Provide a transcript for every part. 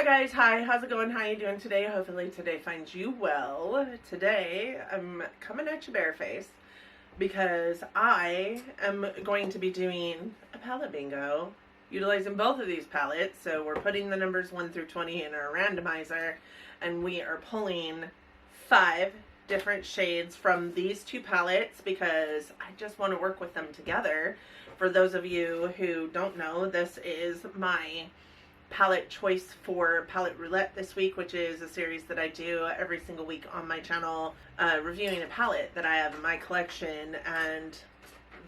guys, hi, how's it going? How you doing today? Hopefully today finds you well. Today I'm coming at you barefaced because I am going to be doing a palette bingo utilizing both of these palettes. So we're putting the numbers 1 through 20 in our randomizer and we are pulling 5 different shades from these two palettes because I just want to work with them together. For those of you who don't know, this is my palette choice for Palette Roulette this week, which is a series that I do every single week on my channel, reviewing a palette that I have in my collection, and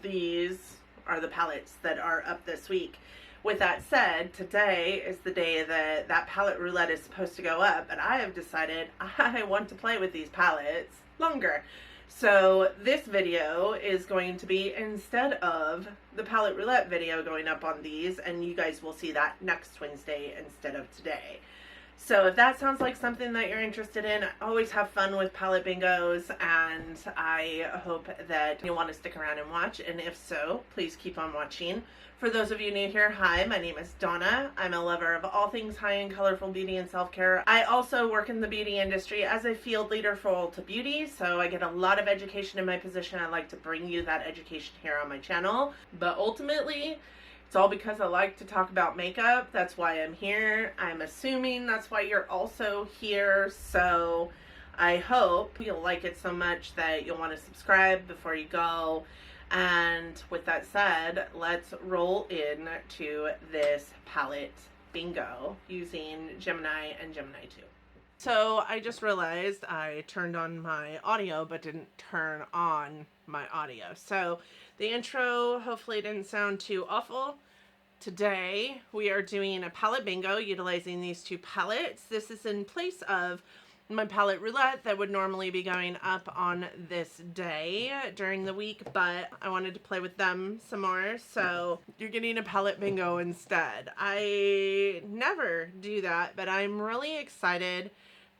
these are the palettes that are up this week. With that said, today is the day that that Palette Roulette is supposed to go up, and I have decided I want to play with these palettes longer. So this video is going to be instead of the Palette Roulette video going up on these, and you guys will see that next Wednesday instead of today. So if that sounds like something that you're interested in, I always have fun with palette bingos, and I hope that you'll want to stick around and watch, and if so, please keep on watching. For those of you new here, hi, my name is Donna. I'm a lover of all things high-end colorful beauty and self-care. I also work in the beauty industry as a field leader for Ulta Beauty, so I get a lot of education in my position. I like to bring you that education here on my channel, but ultimately, it's all because I like to talk about makeup. That's why I'm here. I'm assuming that's why you're also here, so I hope you'll like it so much that you'll want to subscribe before you go. And with that said, let's roll in to this palette bingo using Gemini and Gemini 2. So I just realized I turned on my audio but didn't turn on my audio. So the intro hopefully didn't sound too awful. Today we are doing a palette bingo utilizing these two palettes. This is in place of my Palette Roulette that would normally be going up on this day during the week, but I wanted to play with them some more, so you're getting a palette bingo instead. I never do that, but I'm really excited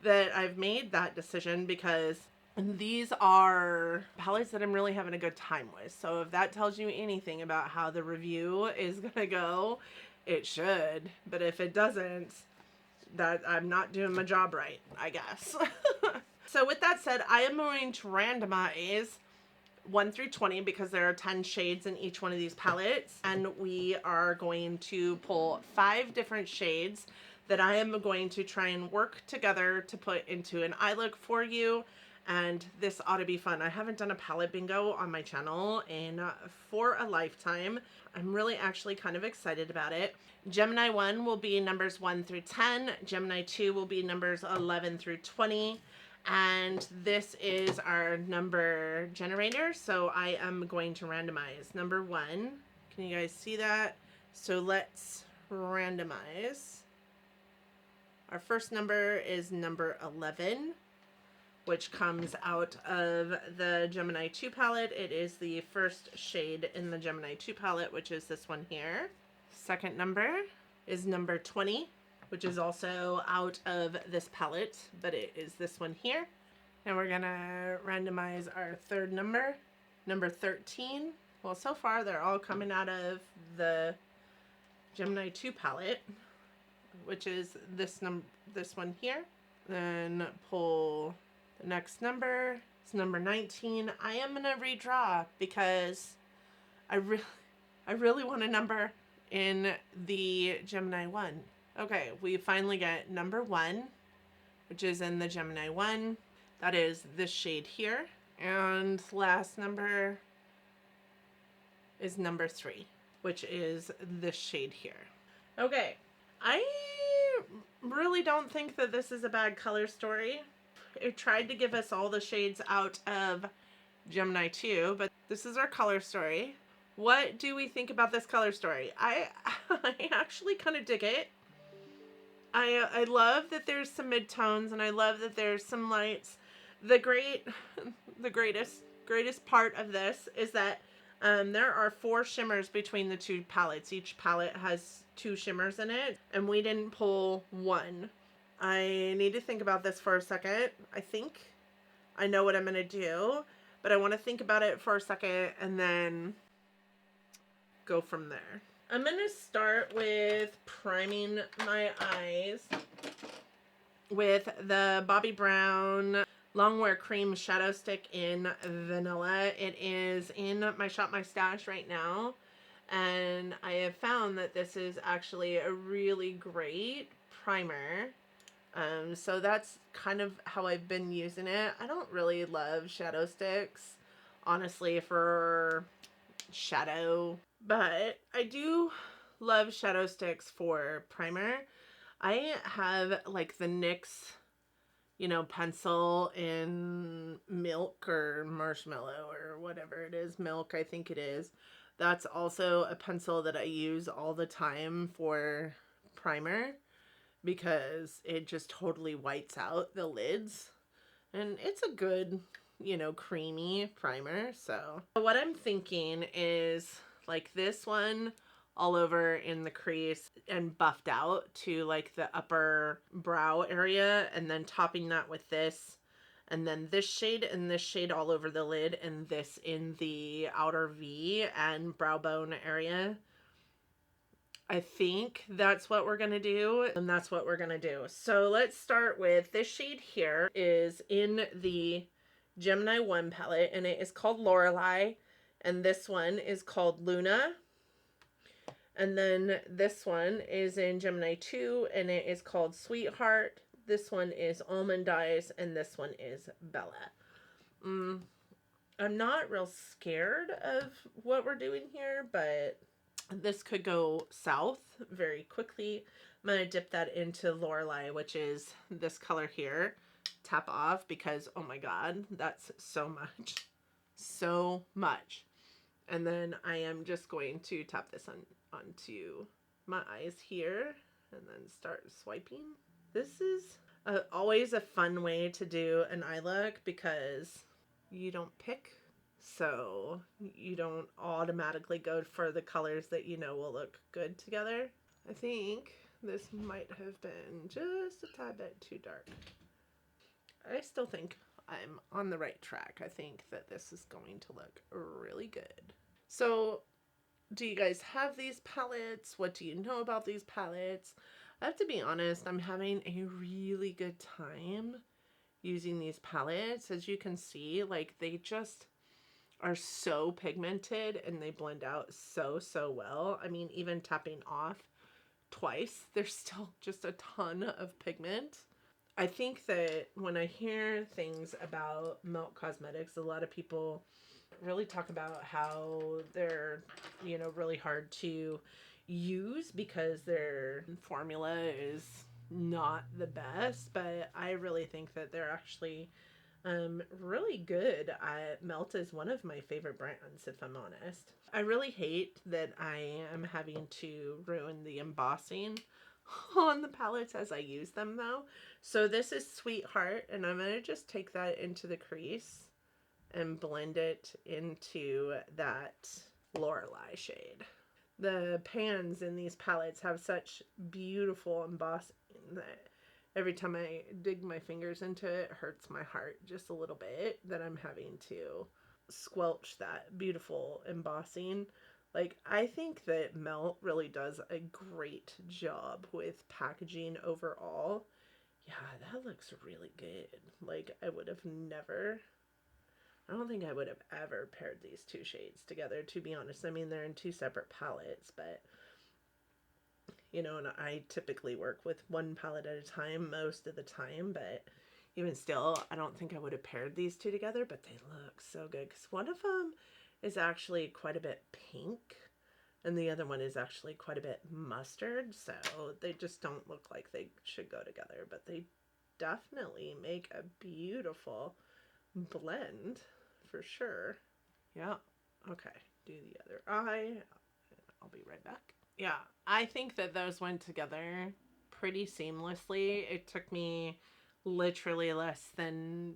that I've made that decision because these are palettes that I'm really having a good time with. So if that tells you anything about how the review is gonna go, it should. But if it doesn't, that I'm not doing my job right, I guess. So with that said, I am going to randomize 1 through 20 because there are 10 shades in each one of these palettes, and we are going to pull 5 different shades that I am going to try and work together to put into an eye look for you, and this ought to be fun. I haven't done a palette bingo on my channel for a lifetime. I'm really actually kind of excited about it. Gemini 1 will be numbers 1 through 10. Gemini 2 will be numbers 11 through 20. And this is our number generator. So I am going to randomize number 1. Can you guys see that? So let's randomize. Our first number is number 11, which comes out of the Gemini 2 palette. It is the first shade in the Gemini 2 palette, which is this one here. Second number is number 20, which is also out of this palette, but it is this one here. And we're gonna randomize our third number, number 13. Well, so far they're all coming out of the Gemini 2 palette, which is this one here. Then pull the next number. It's number 19. I am gonna redraw because I really want a number in the Gemini 1. Okay, we finally get number 1, which is in the Gemini 1. That is this shade here. And last number is number 3, which is this shade here. Okay, I really don't think that this is a bad color story. It tried to give us all the shades out of Gemini 2, but this is our color story. What do we think about this color story? I actually kind of dig it. I love that there's some midtones, and I love that there's some lights. The greatest part of this is that there are 4 shimmers between the 2 palettes. Each palette has 2 shimmers in it, and we didn't pull 1. I need to think about this for a second. I think I know what I'm going to do, but I want to think about it for a second and then go from there. I'm going to start with priming my eyes with the Bobbi Brown Longwear Cream Shadow Stick in Vanilla. It is in my Shop My Stash right now. And I have found that this is actually a really great primer. So that's kind of how I've been using it. I don't really love shadow sticks, honestly, for shadow, but I do love shadow sticks for primer. I have like the NYX, pencil in milk or marshmallow or whatever it is. Milk, I think it is. That's also a pencil that I use all the time for primer because it just totally whites out the lids. And it's a good, creamy primer. So what I'm thinking is like this one all over in the crease and buffed out to like the upper brow area, and then topping that with this, and then this shade and this shade all over the lid, and this in the outer V and brow bone area. I think that's what we're going to do, and that's what we're going to do. So let's start with this shade here is in the Gemini 1 palette, and it is called Lorelei, and this one is called Luna. And then this one is in Gemini 2, and it is called Sweetheart. This one is Almond Eyes, and this one is Bella. I'm not real scared of what we're doing here, but this could go south very quickly. I'm going to dip that into Lorelei, which is this color here. Tap off because, oh my God, that's so much. So much. And then I am just going to tap this onto my eyes here and then start swiping. This is always a fun way to do an eye look because you don't pick, so you don't automatically go for the colors that will look good together. I think this might have been just a tad bit too dark. I still think I'm on the right track. I think that this is going to look really good. So, do you guys have these palettes? What do you know about these palettes? I have to be honest, I'm having a really good time using these palettes. As you can see, like they just are so pigmented and they blend out so well. I mean, even tapping off twice, there's still just a ton of pigment. I think that when I hear things about Melt Cosmetics, a lot of people really talk about how they're, really hard to use because their formula is not the best, but I really think that they're actually really good. Melt is one of my favorite brands, if I'm honest. I really hate that I am having to ruin the embossing on the palettes as I use them though. So this is Sweetheart, and I'm going to just take that into the crease and blend it into that Lorelei shade. The pans in these palettes have such beautiful embossing that every time I dig my fingers into it, it hurts my heart just a little bit that I'm having to squelch that beautiful embossing. Like, I think that Melt really does a great job with packaging overall. Yeah, that looks really good. Like, I don't think I would have ever paired these two shades together, to be honest. I mean, they're in two separate palettes, but and I typically work with one palette at a time most of the time, but even still, I don't think I would have paired these two together, but they look so good because one of them is actually quite a bit pink and the other one is actually quite a bit mustard, so they just don't look like they should go together, but they definitely make a beautiful blend for sure. Yeah. Okay. Do the other eye. I'll be right back. Yeah, I think that those went together pretty seamlessly. It took me literally less than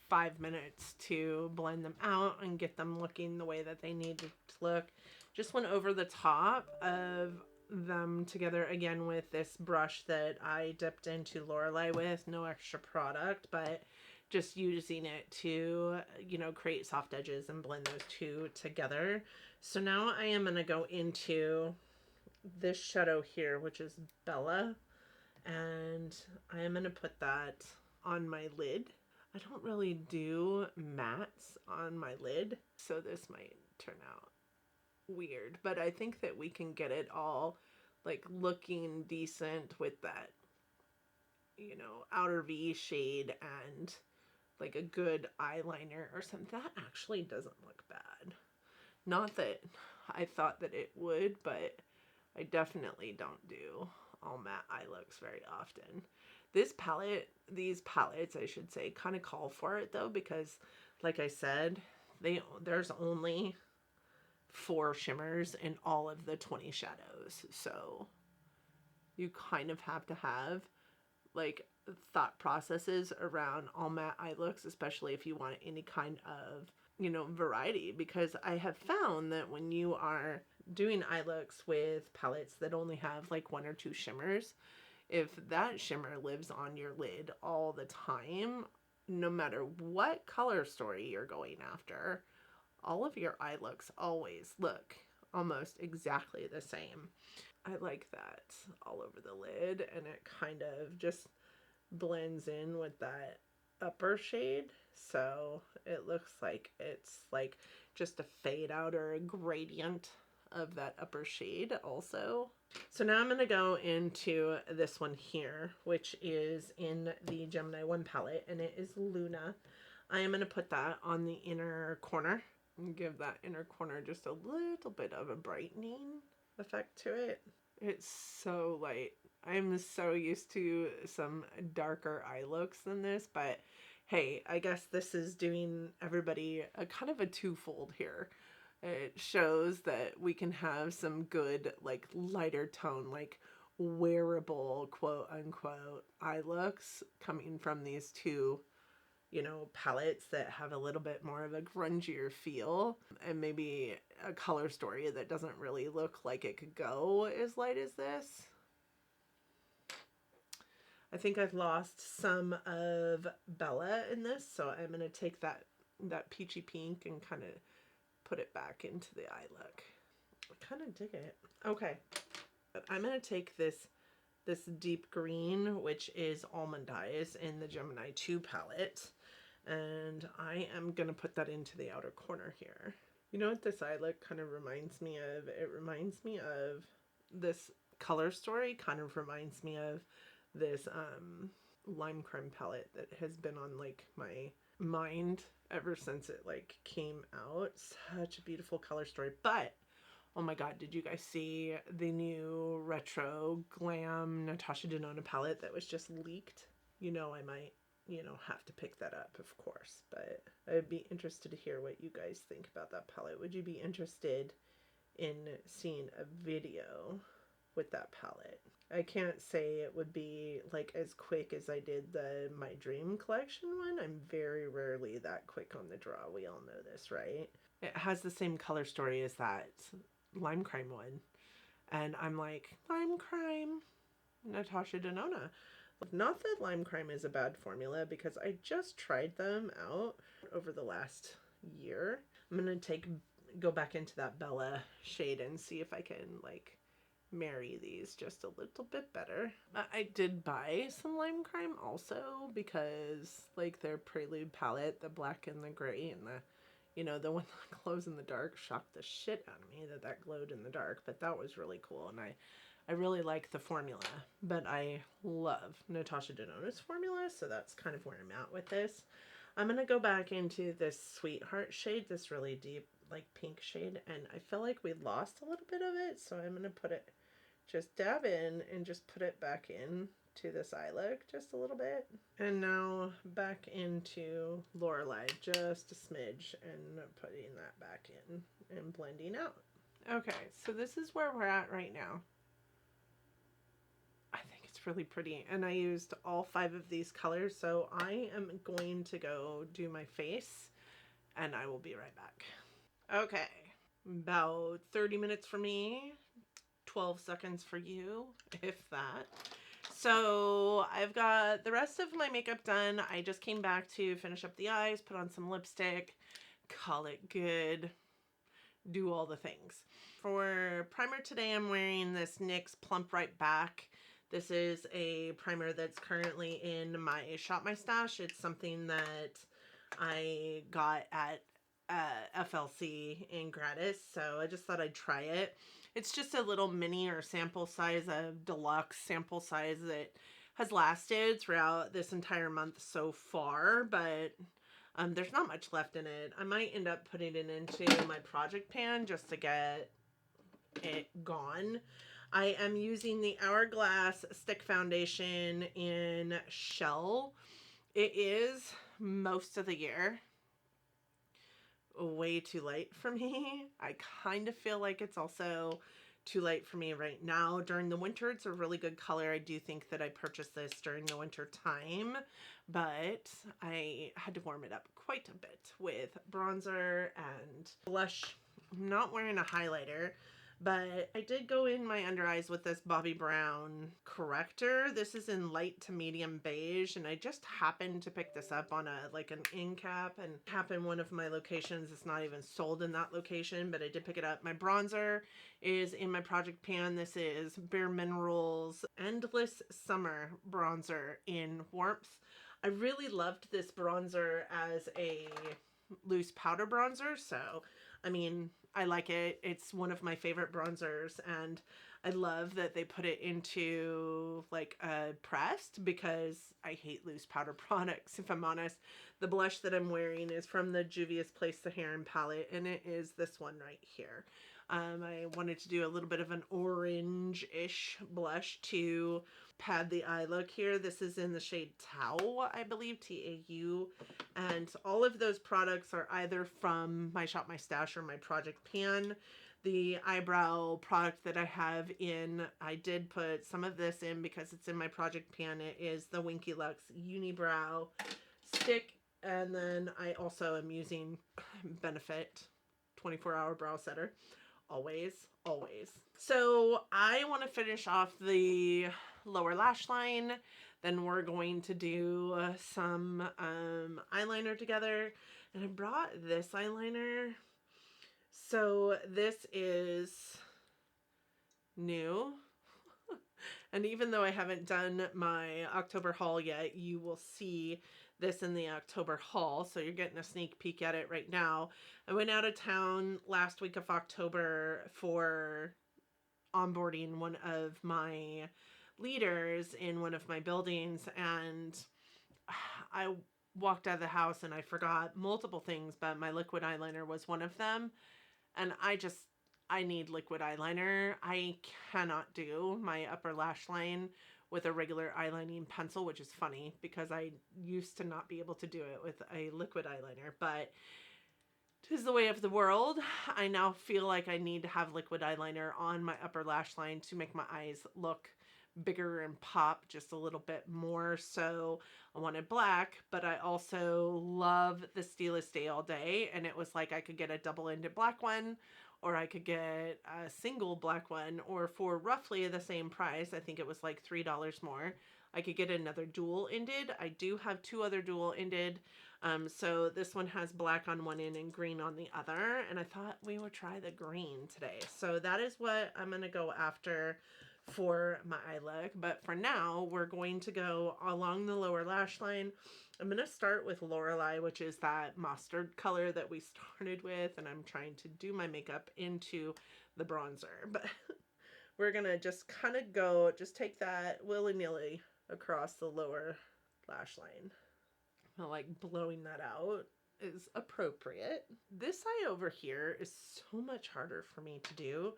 5 minutes to blend them out and get them looking the way that they needed to look. Just went over the top of them together again with this brush that I dipped into Lorelei with. No extra product, but just using it to, create soft edges and blend those two together. So now I am going to go into this shadow here, which is Bella, and I am I'm going to put that on my lid. I don't really do mattes on my lid, so this might turn out weird, but I think that we can get it all like looking decent with that, you know, outer V shade and like a good eyeliner or something. That actually doesn't look bad. Not that I thought that it would, but I definitely don't do all matte eye looks very often. This palette, these palettes, I should say, kind of call for it though, because like I said, there's only 4 shimmers in all of the 20 shadows. So you kind of have to have like thought processes around all matte eye looks, especially if you want any kind of, you know, variety, because I have found that when you are doing eye looks with palettes that only have like 1 or 2 shimmers, if that shimmer lives on your lid all the time, no matter what color story you're going after, all of your eye looks always look almost exactly the same. I like that all over the lid, and it kind of just blends in with that upper shade, so it looks like it's like just a fade out or a gradient of that upper shade also. So now I'm going to go into this one here, which is in the Gemini 1 palette, and it is Luna. I am going to put that on the inner corner and give that inner corner just a little bit of a brightening effect to it. It's so light. I'm so used to some darker eye looks than this, but hey, I guess this is doing everybody a kind of a twofold here. It shows that we can have some good, like, lighter tone, like wearable, quote unquote, eye looks coming from these two, you know, palettes that have a little bit more of a grungier feel, and maybe a color story that doesn't really look like it could go as light as this. I think I've lost some of Bella in this, so I'm going to take that peachy pink and kind of put it back into the eye look. I kind of dig it. Okay, I'm going to take this deep green, which is Almond Eyes in the Gemini 2 palette, and I am going to put that into the outer corner here. You know what this eye look kind of reminds me of? It reminds me of this color story, kind of reminds me of this lime crime palette that has been on like my mind ever since it like came out. Such a beautiful color story. But oh my god, did you guys see the new retro glam Natasha Denona palette that was just leaked? You know, I might, you know, have to pick that up, of course, but I'd be interested to hear what you guys think about that palette. Would you be interested in seeing a video with that palette? I can't say it would be like as quick as I did the My Dream Collection one. I'm very rarely that quick on the draw. We all know this, right? It has the same color story as that Lime Crime one. And I'm like, Lime Crime, Natasha Denona. Not that Lime Crime is a bad formula, because I just tried them out over the last year. I'm going to go back into that Bella shade and see if I can like marry these just a little bit better. I did buy some Lime Crime also, because like their Prelude palette, the black and the gray and the, you know, the one that glows in the dark, shocked the shit out of me that glowed in the dark, but that was really cool, and I really like the formula, but I love Natasha Denona's formula, so that's kind of where I'm at with this. I'm going to go back into this Sweetheart shade, this really deep like pink shade, and I feel like we lost a little bit of it, so I'm going to put it, just dab in and just put it back in to this eye look just a little bit. And now back into Lorelei, just a smidge, and putting that back in and blending out. Okay, so this is where we're at right now. I think it's really pretty, and I used all 5 of these colors, so I am going to go do my face, and I will be right back. Okay, about 30 minutes for me, 12 seconds for you, if that. So I've got the rest of my makeup done. I just came back to finish up the eyes, put on some lipstick, call it good, do all the things. For primer today, I'm wearing this NYX Plump Right Back. This is a primer that's currently in my Shop My Stash. It's something that I got at FLC in gratis, so I just thought I'd try it. It's just a little mini or sample size, a deluxe sample size that has lasted throughout this entire month so far, but there's not much left in it. I might end up putting it into my project pan just to get it gone. I am using the Hourglass Stick Foundation in Shell. It is most of the year way too late for me. I kind of feel like it's also too late for me right now. During the winter, it's a really good color. I do think that I purchased this during the winter time, but I had to warm it up quite a bit with bronzer and blush. I'm not wearing a highlighter, but I did go in my under eyes with this Bobbi Brown corrector. This is in light to medium beige, and I just happened to pick this up on an end cap and cap in one of my locations. It's not even sold in that location, but I did pick it up. My bronzer is in my project pan. This is Bare Minerals Endless Summer Bronzer in Warmth. I really loved this bronzer as a loose powder bronzer, so I mean, I like it. It's one of my favorite bronzers, and I love that they put it into like a pressed, because I hate loose powder products, if I'm honest. The blush that I'm wearing is from the Juvia's Place the Heron palette, and it is this one right here. I wanted to do a little bit of an orange-ish blush to pad the eye look here. This is in the shade Tau, I believe, T-A-U. And all of those products are either from my Shop My Stash or my project pan. The eyebrow product that I have in, I did put some of this in because it's in my project pan. It is the Winky Lux Unibrow Stick. And then I also am using Benefit 24-hour brow setter. Always, always. So I want to finish off the lower lash line. Then we're going to do some eyeliner together. And I brought this eyeliner. So this is new. And even though I haven't done my October haul yet, you will see this in the October haul. So you're getting a sneak peek at it right now. I went out of town last week of October for onboarding one of my leaders in one of my buildings, and I walked out of the house and I forgot multiple things, but my liquid eyeliner was one of them. And I need liquid eyeliner. I cannot do my upper lash line with a regular eyelining pencil, which is funny because I used to not be able to do it with a liquid eyeliner, but 'tis the way of the world. I now feel like I need to have liquid eyeliner on my upper lash line to make my eyes look bigger and pop just a little bit more. So I wanted black, but I also love the Stylist Day All Day, and it was like I could get a double-ended black one, or I could get a single black one, or for roughly the same price, I think it was like $3 more, I could get another dual-ended. I do have two other dual-ended. So this one has black on one end and green on the other, and I thought we would try the green today. So that is what I'm going to go after for my eye look. But for now, we're going to go along the lower lash line. I'm going to start with Lorelei, which is that mustard color that we started with, and I'm trying to do my makeup into the bronzer. But we're going to just kind of go, just take that willy-nilly across the lower lash line. Like blowing that out is appropriate. This eye over here is so much harder for me to do.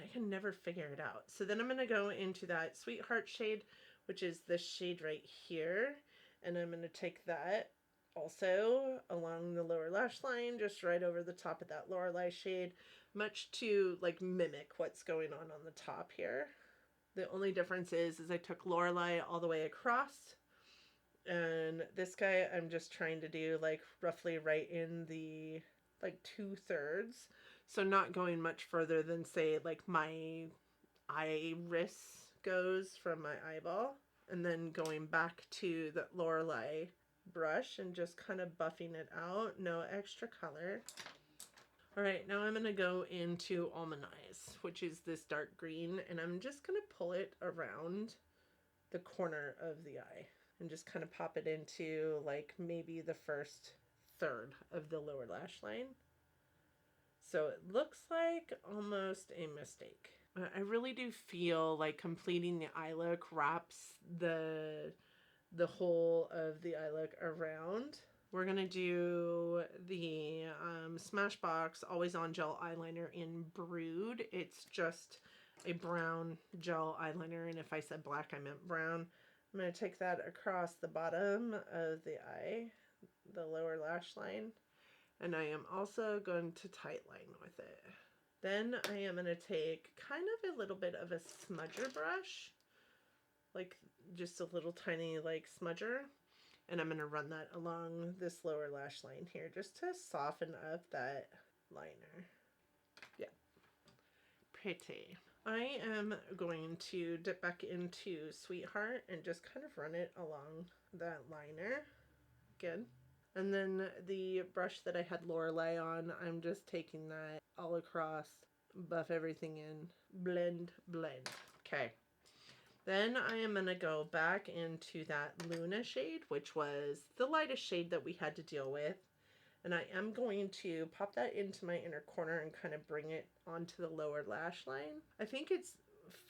I can never figure it out. So then I'm going to go into that Sweetheart shade, which is this shade right here. And I'm going to take that also along the lower lash line, just right over the top of that Lorelei shade, much to like mimic what's going on the top here. The only difference is I took Lorelei all the way across. And this guy, I'm just trying to do like roughly right in the like 2/3. So not going much further than say like my iris goes from my eyeball. And then going back to the Lorelei brush and just kind of buffing it out. No extra color. All right, now I'm going to go into Almond Eyes, which is this dark green. And I'm just going to pull it around the corner of the eye and just kind of pop it into like maybe the first third of the lower lash line. So it looks like almost a mistake. I really do feel like completing the eye look wraps the whole of the eye look around. We're going to do the Smashbox Always On Gel Eyeliner in Brood. It's just a brown gel eyeliner, and if I said black, I meant brown. I'm going to take that across the bottom of the eye, the lower lash line, and I am also going to tightline with it. Then I am going to take kind of a little bit of a smudger brush, like just a little tiny like smudger, and I'm going to run that along this lower lash line here just to soften up that liner. Yeah, pretty. I am going to dip back into Sweetheart and just kind of run it along that liner again. And then the brush that I had Lorelei on, I'm just taking that all across, buff everything in, blend, blend. Okay. Then I am going to go back into that Luna shade, which was the lightest shade that we had to deal with. And I am going to pop that into my inner corner and kind of bring it onto the lower lash line. I think it's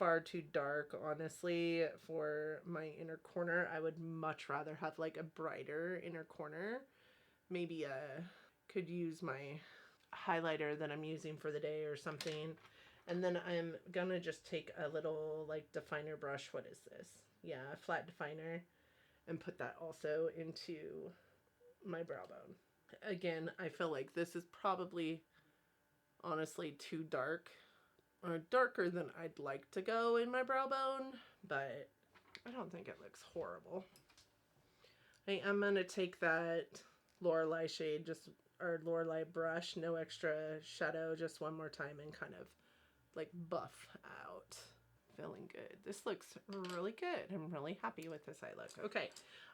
far too dark, honestly, for my inner corner. I would much rather have like a brighter inner corner. Maybe could use my highlighter that I'm using for the day or something. And then I'm gonna just take a little like definer brush. What is this? Yeah, a flat definer, and put that also into my brow bone. Again, I feel like this is probably honestly too dark, or darker than I'd like to go in my brow bone, but I don't think it looks horrible. I'm gonna take that Lorelei shade, or Lorelei brush, no extra shadow, just one more time and kind of like buff out. Feeling good. This looks really good. I'm really happy with this eye look. Okay,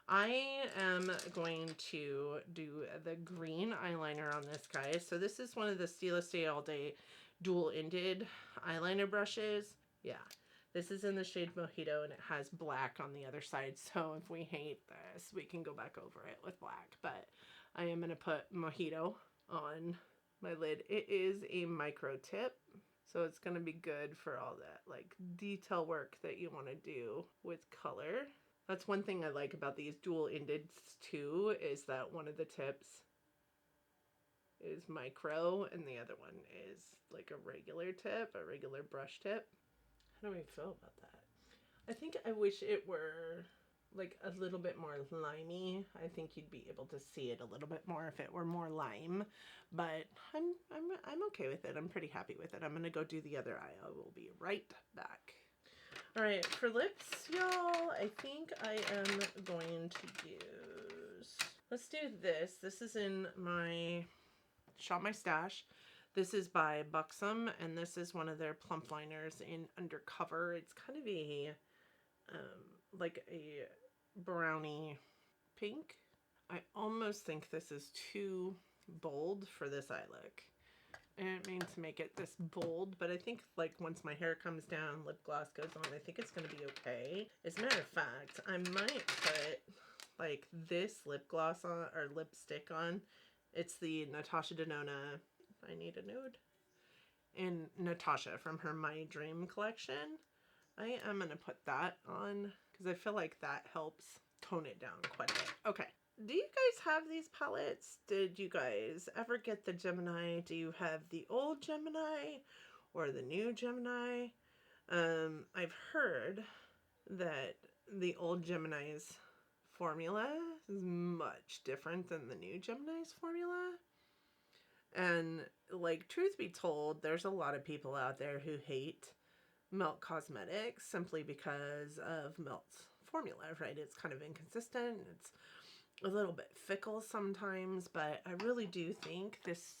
I am going to do the green eyeliner on this guy. So this is one of the Stila Stay All Day dual-ended eyeliner brushes. Yeah, this is in the shade Mojito, and it has black on the other side. So if we hate this, we can go back over it with black. But I am going to put Mojito on my lid. It is a micro tip, so it's going to be good for all that like detail work that you want to do with color. That's one thing I like about these dual-ended too, is that one of the tips is micro and the other one is like a regular tip, a regular brush tip. How do I feel about that? I think I wish it were like a little bit more limey. I think you'd be able to see it a little bit more if it were more lime, but I'm okay with it. I'm pretty happy with it. I'm gonna go do the other eye. I will be right back. All right, for lips, y'all, I think I am going to use, let's do this. This is in my Shop My Stash. This is by Buxom, and this is one of their plump liners in Undercover. It's kind of a like a brownie pink. I almost think this is too bold for this eye look. I didn't mean to make it this bold, but I think like once my hair comes down, lip gloss goes on, I think it's going to be okay. As a matter of fact, I might put like this lip gloss on, or lipstick on. It's the Natasha Denona I Need a Nude, and Natasha from her My Dream collection. I am going to put that on because I feel like that helps tone it down quite a bit. Okay. Do you guys have these palettes? Did you guys ever get the Gemini? Do you have the old Gemini or the new Gemini? I've heard that the old Gemini's formula is much different than the new Gemini's formula. And like, truth be told, there's a lot of people out there who hate Melt Cosmetics simply because of Melt's formula, right? It's kind of inconsistent. It's a little bit fickle sometimes, but I really do think this,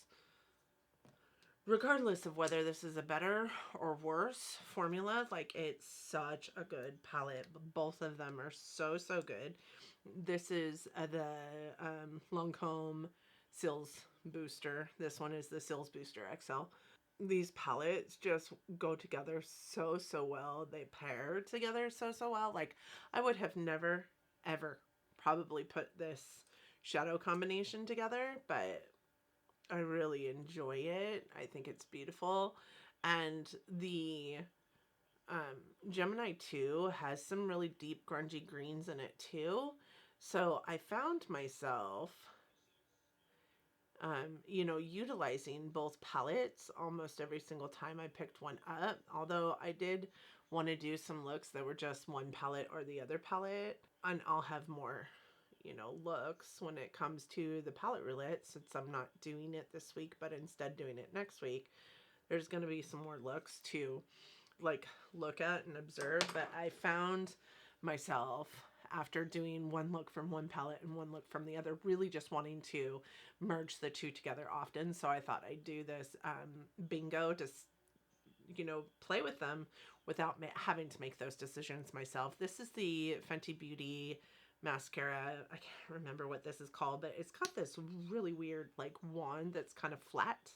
regardless of whether this is a better or worse formula, like it's such a good palette. Both of them are so good. This is the Lancome Cils Booster. This one is the Cils Booster XL. these palettes just go together so, so well. They pair together so, so well. Like, I would have never, ever probably put this shadow combination together, but I really enjoy it. I think it's beautiful. And the Gemini 2 has some really deep grungy greens in it too. So I found myself utilizing both palettes almost every single time I picked one up. Although I did want to do some looks that were just one palette or the other palette. And I'll have more, looks when it comes to the palette roulette, since I'm not doing it this week, but instead doing it next week. There's going to be some more looks to like look at and observe. But I found myself, after doing one look from one palette and one look from the other, really just wanting to merge the two together often. So I thought I'd do this bingo to play with them without having to make those decisions myself. This is the Fenty Beauty mascara. I can't remember what this is called, but it's got this really weird like wand that's kind of flat,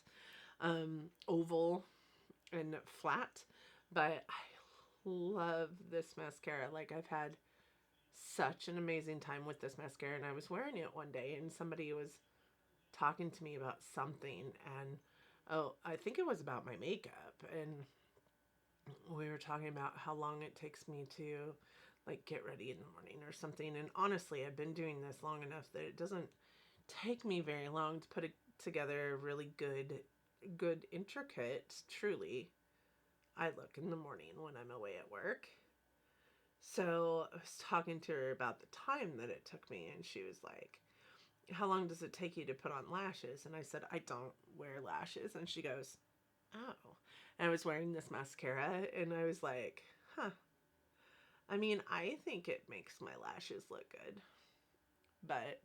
oval and flat. But I love this mascara. Like, I've had such an amazing time with this mascara, and I was wearing it one day and somebody was talking to me about something, and I think it was about my makeup, and we were talking about how long it takes me to like get ready in the morning or something. And honestly, I've been doing this long enough that it doesn't take me very long to put together a really good intricate, truly, eye look in the morning when I'm away at work. So I was talking to her about the time that it took me, and she was like, how long does it take you to put on lashes? And I said, I don't wear lashes. And she goes, oh. And I was wearing this mascara, and I was like, huh. I mean, I think it makes my lashes look good. But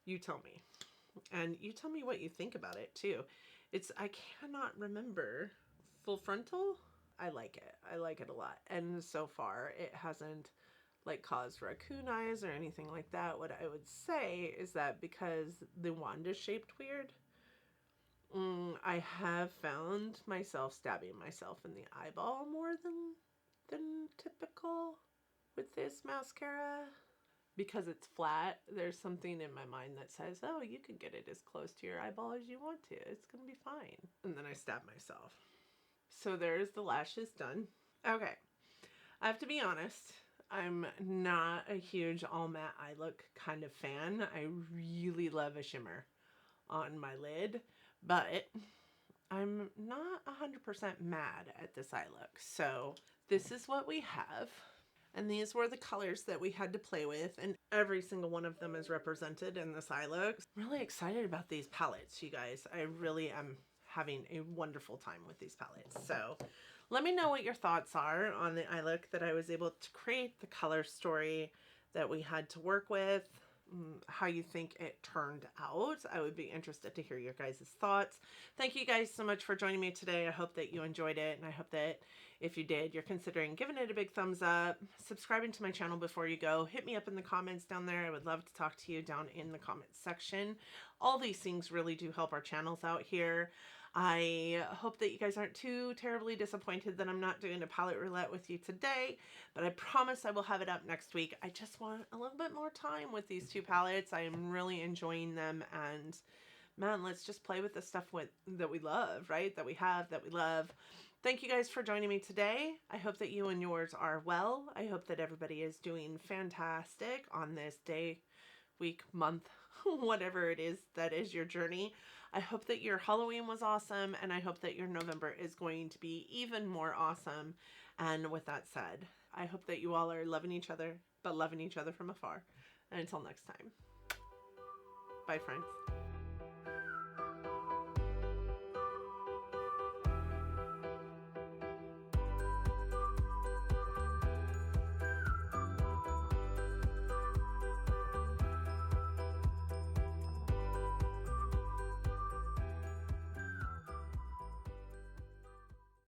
you tell me. And you tell me what you think about it, too. I cannot remember. Full frontal? I like it. I like it a lot. And so far, it hasn't like caused raccoon eyes or anything like that. What I would say is that because the wand is shaped weird, I have found myself stabbing myself in the eyeball more than typical with this mascara. Because it's flat, there's something in my mind that says, oh, you can get it as close to your eyeball as you want to. It's going to be fine. And then I stab myself. So there's the lashes done. Okay. I have to be honest. I'm not a huge all matte eye look kind of fan. I really love a shimmer on my lid, but I'm not 100% mad at this eye look. So this is what we have. And these were the colors that we had to play with, and every single one of them is represented in this eye look. I'm really excited about these palettes, you guys. I really am having a wonderful time with these palettes. So let me know what your thoughts are on the eye look that I was able to create, the color story that we had to work with, how you think it turned out. I would be interested to hear your guys' thoughts. Thank you guys so much for joining me today. I hope that you enjoyed it, and I hope that if you did, you're considering giving it a big thumbs up, subscribing to my channel before you go. Hit me up in the comments down there. I would love to talk to you down in the comments section. All these things really do help our channels out here. I hope that you guys aren't too terribly disappointed that I'm not doing a palette roulette with you today, but I promise I will have it up next week. I just want a little bit more time with these two palettes. I am really enjoying them, and man, let's just play with the stuff that we love, right? That we have, that we love. Thank you guys for joining me today. I hope that you and yours are well. I hope that everybody is doing fantastic on this day, week, month, whatever it is that is your journey. I hope that your Halloween was awesome, and I hope that your November is going to be even more awesome. And with that said, I hope that you all are loving each other, but loving each other from afar. And until next time, bye friends.